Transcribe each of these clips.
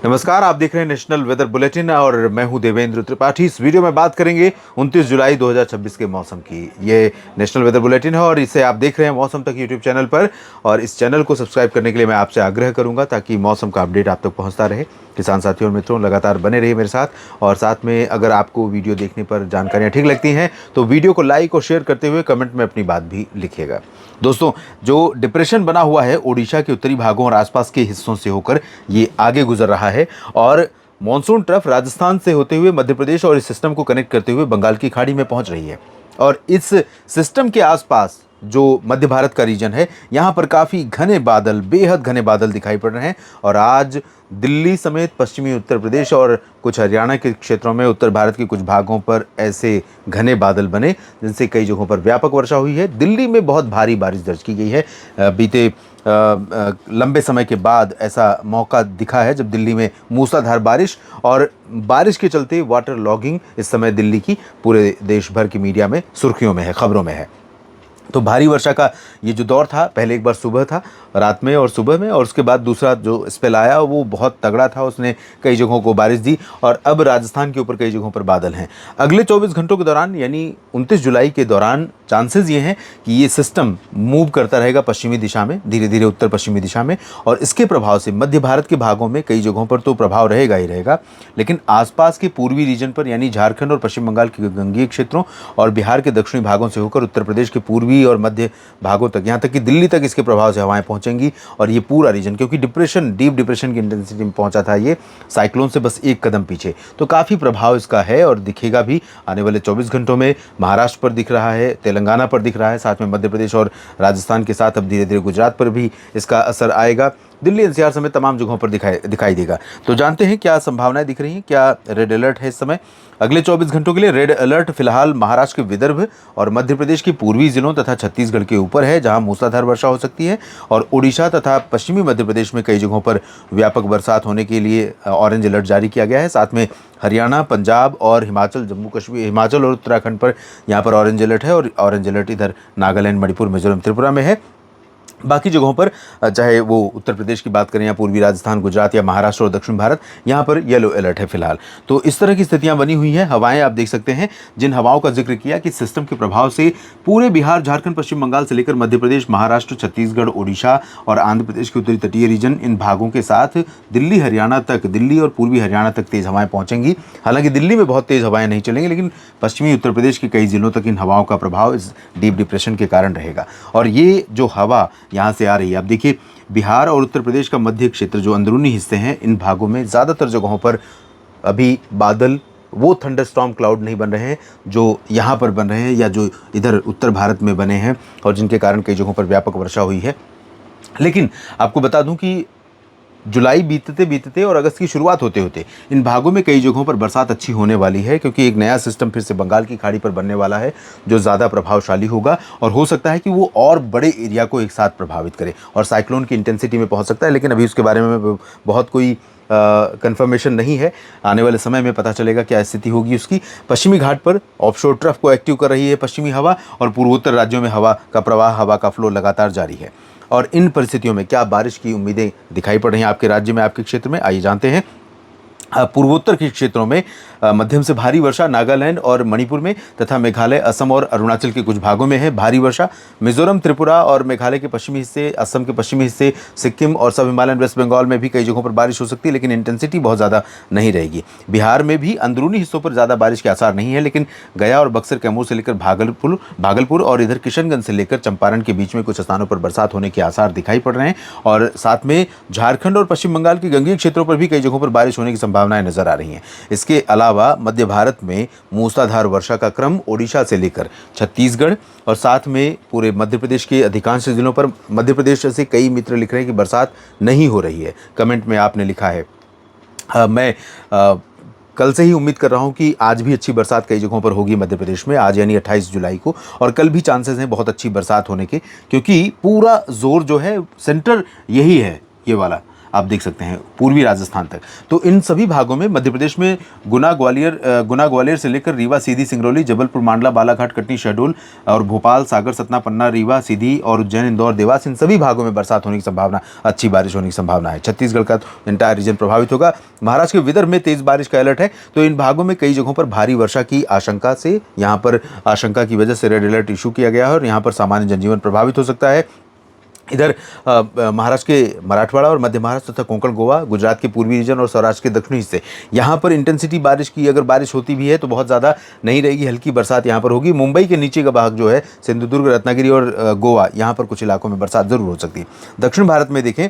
नमस्कार, आप देख रहे हैं नेशनल वेदर बुलेटिन और मैं हूं देवेंद्र त्रिपाठी। इस वीडियो में बात करेंगे 29 जुलाई 2026 के मौसम की। ये नेशनल वेदर बुलेटिन है और इसे आप देख रहे हैं मौसम तक यूट्यूब चैनल पर। और इस चैनल को सब्सक्राइब करने के लिए मैं आपसे आग्रह करूंगा ताकि मौसम का अपडेट आप तक पहुंचता रहे। किसान साथियों और मित्रों, लगातार बने रहिए मेरे साथ। और साथ में अगर आपको वीडियो देखने पर जानकारियाँ ठीक लगती हैं तो वीडियो को लाइक और शेयर करते हुए कमेंट में अपनी बात भी लिखिएगा। दोस्तों, जो डिप्रेशन बना हुआ है ओडिशा के उत्तरी भागों और आसपास के हिस्सों से होकर ये आगे गुजर रहा है और मॉनसून ट्रफ राजस्थान से होते हुए मध्य प्रदेश और इस सिस्टम को कनेक्ट करते हुए बंगाल की खाड़ी में पहुंच रही है। और इस सिस्टम के आसपास जो मध्य भारत का रीजन है, यहाँ पर काफ़ी घने बादल, बेहद घने बादल दिखाई पड़ रहे हैं। और आज दिल्ली समेत पश्चिमी उत्तर प्रदेश और कुछ हरियाणा के क्षेत्रों में उत्तर भारत के कुछ भागों पर ऐसे घने बादल बने जिनसे कई जगहों पर व्यापक वर्षा हुई है। दिल्ली में बहुत भारी बारिश दर्ज की गई है। बीते लंबे समय के बाद ऐसा मौका दिखा है जब दिल्ली में मूसलाधार बारिश और बारिश के चलते वाटर लॉगिंग इस समय दिल्ली की पूरे देश भर की मीडिया में सुर्खियों में है, खबरों में है। तो भारी वर्षा का ये जो दौर था, पहले एक बार सुबह था, रात में और सुबह में, और उसके बाद दूसरा जो स्पेल आया वो बहुत तगड़ा था। उसने कई जगहों को बारिश दी और अब राजस्थान के ऊपर कई जगहों पर बादल हैं। अगले 24 घंटों के दौरान यानी 29 जुलाई के दौरान चांसेस ये हैं कि ये सिस्टम मूव करता रहेगा पश्चिमी दिशा में, धीरे धीरे उत्तर पश्चिमी दिशा में। और इसके प्रभाव से मध्य भारत के भागों में कई जगहों पर तो प्रभाव रहेगा ही रहेगा, लेकिन आसपास के पूर्वी रीजन पर यानी झारखंड और पश्चिम बंगाल के गंगीय क्षेत्रों और बिहार के दक्षिणी भागों से होकर उत्तर प्रदेश के पूर्वी और मध्य भागों तक, यहाँ तक कि दिल्ली तक इसके प्रभाव से हवाएं पहुंचेंगी। और ये पूरा रीजन, क्योंकि डीप डिप्रेशन की इंटेंसिटी में पहुंचा था ये साइक्लोन से बस एक कदम पीछे, तो काफ़ी प्रभाव इसका है और दिखेगा भी आने वाले 24 घंटों में। महाराष्ट्र पर दिख रहा है, तेलंगाना पर दिख रहा है, साथ में मध्य प्रदेश और राजस्थान के साथ अब धीरे धीरे गुजरात पर भी इसका असर आएगा। दिल्ली एनसीआर समेत तमाम जगहों पर दिखाई देगा। तो जानते हैं क्या संभावनाएं दिख रही हैं, क्या रेड अलर्ट है इस समय। अगले 24 घंटों के लिए रेड अलर्ट फिलहाल महाराष्ट्र के विदर्भ और मध्य प्रदेश के पूर्वी जिलों तथा छत्तीसगढ़ के ऊपर है, जहां मूसलाधार वर्षा हो सकती है। और ओडिशा तथा पश्चिमी मध्य प्रदेश में कई जगहों पर व्यापक बरसात होने के लिए ऑरेंज अलर्ट जारी किया गया है। साथ में हरियाणा, पंजाब और हिमाचल, जम्मू कश्मीर, हिमाचल और उत्तराखंड पर यहाँ पर ऑरेंज अलर्ट है। और ऑरेंज अलर्ट इधर नागालैंड, मणिपुर, मिजोरम, त्रिपुरा में है। बाकी जगहों पर, चाहे वो उत्तर प्रदेश की बात करें या पूर्वी राजस्थान, गुजरात या महाराष्ट्र और दक्षिण भारत, यहाँ पर येलो अलर्ट है फिलहाल। तो इस तरह की स्थितियां बनी हुई हैं। हवाएं आप देख सकते हैं, जिन हवाओं का जिक्र किया कि सिस्टम के प्रभाव से पूरे बिहार, झारखंड, पश्चिम बंगाल से लेकर मध्य प्रदेश, महाराष्ट्र, छत्तीसगढ़, ओडिशा और आंध्र प्रदेश के उत्तरी तटीय रीजन, इन भागों के साथ दिल्ली, हरियाणा तक, दिल्ली और पूर्वी हरियाणा तक तेज हवाएं पहुंचेंगी। हालांकि दिल्ली में बहुत तेज हवाएं नहीं चलेंगी, लेकिन पश्चिमी उत्तर प्रदेश के कई जिलों तक इन हवाओं का प्रभाव इस डीप डिप्रेशन के कारण रहेगा। और ये जो हवा यहाँ से आ रही है, आप देखिए बिहार और उत्तर प्रदेश का मध्य क्षेत्र, जो अंदरूनी हिस्से हैं, इन भागों में ज़्यादातर जगहों पर अभी बादल, वो थंडरस्टॉर्म क्लाउड नहीं बन रहे हैं जो यहाँ पर बन रहे हैं या जो इधर उत्तर भारत में बने हैं और जिनके कारण कई जगहों पर व्यापक वर्षा हुई है। लेकिन आपको बता दूं कि जुलाई बीतते बीतते और अगस्त की शुरुआत होते होते इन भागों में कई जगहों पर बरसात अच्छी होने वाली है, क्योंकि एक नया सिस्टम फिर से बंगाल की खाड़ी पर बनने वाला है जो ज़्यादा प्रभावशाली होगा और हो सकता है कि वो और बड़े एरिया को एक साथ प्रभावित करे और साइक्लोन की इंटेंसिटी में पहुंच सकता है। लेकिन अभी उसके बारे में बहुत कोई कंफर्मेशन नहीं है। आने वाले समय में पता चलेगा क्या स्थिति होगी उसकी। पश्चिमी घाट पर ऑफशोर ट्रफ को एक्टिव कर रही है पश्चिमी हवा और पूर्वोत्तर राज्यों में हवा का प्रवाह, हवा का फ्लो लगातार जारी है। और इन परिस्थितियों में क्या बारिश की उम्मीदें दिखाई पड़ रही हैं आपके राज्य में, आपके क्षेत्र में, आइए जानते हैं। पूर्वोत्तर के क्षेत्रों में मध्यम से भारी वर्षा नागालैंड और मणिपुर में तथा मेघालय, असम और अरुणाचल के कुछ भागों में है भारी वर्षा। मिजोरम, त्रिपुरा और मेघालय के पश्चिमी हिस्से, असम के पश्चिमी हिस्से, सिक्किम और सब हिमालयन वेस्ट बंगाल में भी कई जगहों पर बारिश हो सकती है, लेकिन इंटेंसिटी बहुत ज़्यादा नहीं रहेगी। बिहार में भी अंदरूनी हिस्सों पर ज़्यादा बारिश के आसार नहीं है, लेकिन गया और बक्सर, कैमूर से लेकर भागलपुर और इधर किशनगंज से लेकर चंपारण के बीच में कुछ स्थानों पर बरसात होने के आसार दिखाई पड़ रहे हैं। और साथ में झारखंड और पश्चिम बंगाल के गंगीय क्षेत्रों पर भी कई जगहों पर बारिश होने की संभावनाएं नजर आ रही हैं। इसके अलावा मध्य भारत में मूसलाधार वर्षा का क्रम ओडिशा से लेकर छत्तीसगढ़ और साथ में पूरे मध्य प्रदेश के अधिकांश जिलों पर, मध्य प्रदेश से कई मित्र लिख रहे हैं कि बरसात नहीं हो रही है। कमेंट में आपने लिखा है। मैं कल से ही उम्मीद कर रहा हूं कि आज भी अच्छी बरसात कई जगहों पर होगी मध्य प्रदेश में, आज यानी 28 जुलाई को। और कल भी चांसेस हैं बहुत अच्छी बरसात होने के, क्योंकि पूरा जोर जो है सेंटर यही है, ये वाला। आप देख सकते हैं पूर्वी राजस्थान तक। तो इन सभी भागों में मध्य प्रदेश में गुना ग्वालियर से लेकर रीवा, सीधी, सिंगरौली, जबलपुर, मांडला, बालाघाट, कटनी, शहडोल और भोपाल, सागर, सतना, पन्ना, रीवा, सीधी और उज्जैन, इंदौर, देवास, इन सभी भागों में बरसात होने की संभावना, अच्छी बारिश होने की संभावना है। छत्तीसगढ़ का इंटायर रीजन प्रभावित होगा। महाराष्ट्र के विदर्भ में तेज बारिश का अलर्ट है। तो इन भागों में कई जगहों पर भारी वर्षा की आशंका से, यहाँ पर आशंका की वजह से रेड अलर्ट इशू किया गया है और यहाँ पर सामान्य जनजीवन प्रभावित हो सकता है। इधर महाराष्ट्र के मराठवाड़ा और मध्य महाराष्ट्र तथा कोंकण, गोवा, गुजरात के पूर्वी रीजन और सौराष्ट्र के दक्षिणी हिस्से, यहाँ पर इंटेंसिटी बारिश की, अगर बारिश होती भी है तो बहुत ज़्यादा नहीं रहेगी, हल्की बरसात यहाँ पर होगी। मुंबई के नीचे का भाग जो है, सिंधुदुर्ग, रत्नागिरी और गोवा, यहाँ पर कुछ इलाकों में बरसात जरूर हो सकती है। दक्षिण भारत में देखें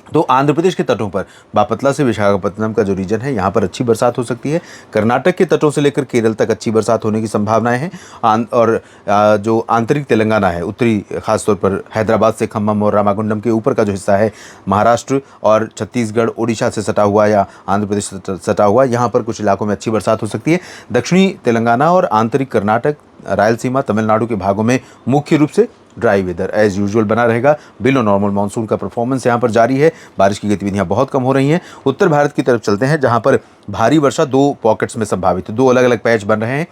तो आंध्र प्रदेश के तटों पर बापतला से विशाखापत्तनम का जो रीजन है, यहाँ पर अच्छी बरसात हो सकती है। कर्नाटक के तटों से लेकर केरल तक अच्छी बरसात होने की संभावनाएं हैं। और जो आंतरिक तेलंगाना है, उत्तरी, खासतौर पर हैदराबाद से खम्मम और रामागुंडम के ऊपर का जो हिस्सा है, महाराष्ट्र और छत्तीसगढ़, ओडिशा से सटा हुआ या आंध्र प्रदेश से सटा हुआ, यहाँ पर कुछ इलाकों में अच्छी बरसात हो सकती है। दक्षिणी तेलंगाना और आंतरिक कर्नाटक, रायलसीमा, तमिलनाडु के भागों में मुख्य रूप से ड्राई वेदर एज यूजुअल बना रहेगा। बिलो नॉर्मल मानसून का परफॉर्मेंस यहाँ पर जारी है। बारिश की गतिविधियाँ बहुत कम हो रही हैं। उत्तर भारत की तरफ चलते हैं, जहाँ पर भारी वर्षा दो पॉकेट्स में संभावित है। दो अलग अलग पैच बन रहे हैं,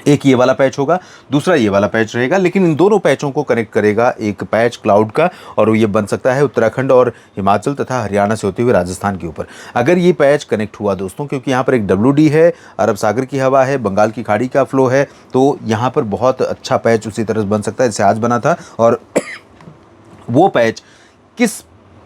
एक ये वाला पैच होगा, दूसरा ये वाला पैच रहेगा, लेकिन इन दोनों पैचों को कनेक्ट करेगा एक पैच क्लाउड का, और ये बन सकता है उत्तराखंड और हिमाचल तथा हरियाणा से होते हुए राजस्थान के ऊपर। अगर ये पैच कनेक्ट हुआ दोस्तों, क्योंकि यहाँ पर एक WD है, अरब सागर की हवा है, बंगाल की खाड़ी का फ्लो है, तो यहाँ पर बहुत अच्छा पैच उसी तरह बन सकता है जैसे आज बना था। और वो पैच किस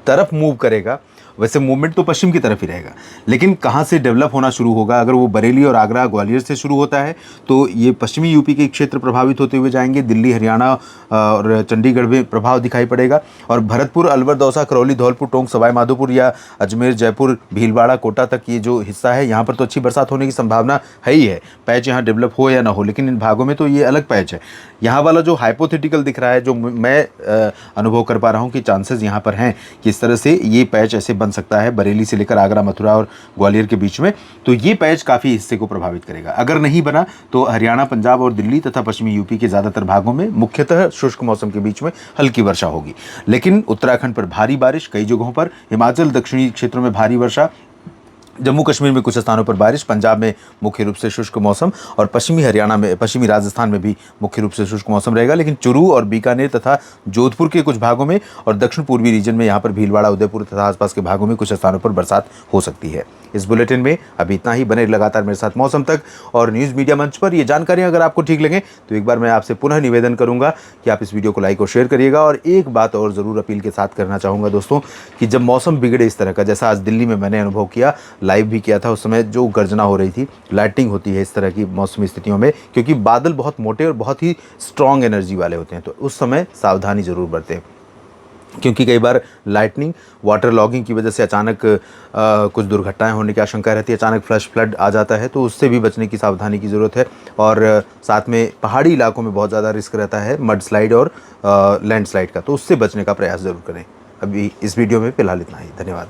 तरफ मूव करेगा, वैसे मूवमेंट तो पश्चिम की तरफ ही रहेगा, लेकिन कहाँ से डेवलप होना शुरू होगा, अगर वो बरेली और आगरा, ग्वालियर से शुरू होता है तो ये पश्चिमी यूपी के क्षेत्र प्रभावित होते हुए जाएंगे। दिल्ली, हरियाणा और चंडीगढ़ में प्रभाव दिखाई पड़ेगा। और भरतपुर, अलवर, दौसा, करौली, धौलपुर, टोंक, सवाई माधोपुर या अजमेर, जयपुर, भीलवाड़ा, कोटा तक ये जो हिस्सा है, यहाँ पर तो अच्छी बरसात होने की संभावना है ही है, पैच यहाँ डेवलप हो या ना हो। लेकिन इन भागों में तो ये अलग पैच है। यहाँ वाला जो हाइपोथेटिकल दिख रहा है, जो मैं अनुभव कर पा रहा हूँ कि चांसेस यहाँ पर हैं कि इस तरह से ये पैच ऐसे बन सकता है बरेली से लेकर आगरा, मथुरा और ग्वालियर के बीच में, तो ये पैच काफ़ी हिस्से को प्रभावित करेगा। अगर नहीं बना तो हरियाणा, पंजाब और दिल्ली तथा पश्चिमी यूपी के ज़्यादातर भागों में मुख्यतः शुष्क मौसम के बीच में हल्की वर्षा होगी। लेकिन उत्तराखंड पर भारी बारिश कई जगहों पर, हिमाचल, दक्षिणी क्षेत्रों में भारी वर्षा, जम्मू कश्मीर में कुछ स्थानों पर बारिश, पंजाब में मुख्य रूप से शुष्क मौसम और पश्चिमी हरियाणा में, पश्चिमी राजस्थान में भी मुख्य रूप से शुष्क मौसम रहेगा। लेकिन चुरू और बीकानेर तथा जोधपुर के कुछ भागों में और दक्षिण पूर्वी रीजन में, यहाँ पर भीलवाड़ा, उदयपुर तथा आसपास के भागों में कुछ स्थानों पर बरसात हो सकती है। इस बुलेटिन में अभी इतना ही। बने लगातार मेरे साथ मौसम तक और न्यूज़ मीडिया मंच पर। ये जानकारियाँ अगर आपको ठीक लगे तो एक बार मैं आपसे पुनः निवेदन करूँगा कि आप इस वीडियो को लाइक और शेयर करिएगा। और एक बात और ज़रूर अपील के साथ करना चाहूँगा दोस्तों, कि जब मौसम बिगड़े इस तरह का, जैसा आज दिल्ली में मैंने अनुभव किया, लाइव भी किया था, उस समय जो गर्जना हो रही थी, लाइटिंग होती है इस तरह की मौसमी स्थितियों में, क्योंकि बादल बहुत मोटे और बहुत ही स्ट्रॉन्ग एनर्जी वाले होते हैं, तो उस समय सावधानी ज़रूर बरतें, क्योंकि कई बार लाइटनिंग, वाटर लॉगिंग की वजह से अचानक कुछ दुर्घटनाएं होने की आशंका रहती है। अचानक फ्लड आ जाता है, तो उससे भी बचने की सावधानी की ज़रूरत है। और साथ में पहाड़ी इलाकों में बहुत ज़्यादा रिस्क रहता है मड स्लाइड और लैंड स्लाइड का, तो उससे बचने का प्रयास ज़रूर करें। अभी इस वीडियो में फ़िलहाल इतना ही। धन्यवाद।